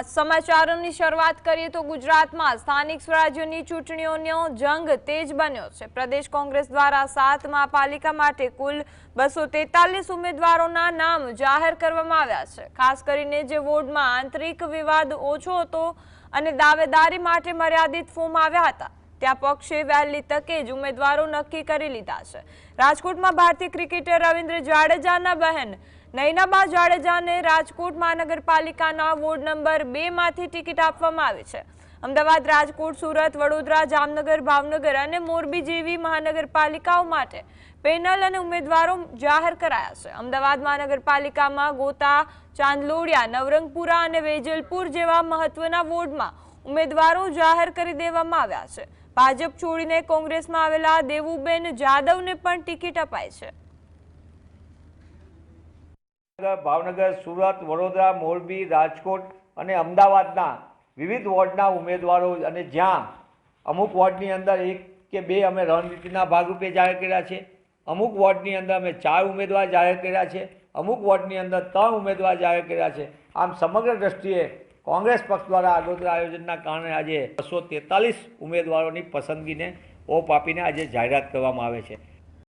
સમાચારોની શરૂઆત કરીએ તો ગુજરાતમાં સ્થાનિક સ્વરાજ્યની ચૂંટણીઓનો જંગ તેજ બન્યો છે। પ્રદેશ કોંગ્રેસ દ્વારા 7મા પાલિકા માટે કુલ 243 ઉમેદવારોના નામ જાહેર કરવામાં આવ્યા છે। ખાસ કરીને જે વોર્ડમાં આંતરિક વિવાદ ઓછો હતો અને દાવેદારી માટે મર્યાદિત ફોર્મ આવ્યા હતા ત્યાં પક્ષે વહેલી તકે જ ઉમેદવારો નક્કી કરી લીધા છે। રાજકોટમાં ભારતીય ક્રિકેટર રવિન્દ્ર જાડેજાના બહેન નયનાબા જાડેજાને રાજકોટ મહાનગરપાલિકાના વોર્ડ નંબર 2 માંથી ટિકિટ આપવામાં આવી છે। અમદાવાદ, રાજકોટ, સુરત, વડોદરા, જામનગર, ભાવનગર અને મોરબી જેવી મહાનગરપાલિકાઓ માટે પેનલ અને ઉમેદવારો જાહેર કરાયા છે। અમદાવાદ મહાનગરપાલિકામાં ગોતા, ચાંદલોડિયા, નવરંગપુરા અને વેજલપુર જેવા મહત્વના વોર્ડમાં ઉમેદવારો જાહેર કરી દેવામાં આવ્યા છે। ભાજપ છોડીને કોંગ્રેસમાં આવેલા દેવુબેન જાદવને પણ ટિકિટ અપાઈ છે। ભાવનગર, સુરત, વડોદરા, મોરબી, રાજકોટ અને અમદાવાદના વિવિધ વોર્ડના ઉમેદવારો અને જ્યાં અમુક વોર્ડની અંદર 1 કે 2 અમે રણનીતિના ભાગરૂપે જાહેર કર્યા છે, અમુક વોર્ડની અંદર અમે 4 ઉમેદવાર જાહેર કર્યા છે, અમુક વોર્ડની અંદર 3 ઉમેદવાર જાહેર કર્યા છે। આમ સમગ્ર દ્રષ્ટિએ કોંગ્રેસ પક્ષ દ્વારા આગોતરા આયોજનના કારણે આજે 243 ઉમેદવારોની પસંદગીને ઓપ આપીને આજે જાહેરાત કરવામાં આવે છે।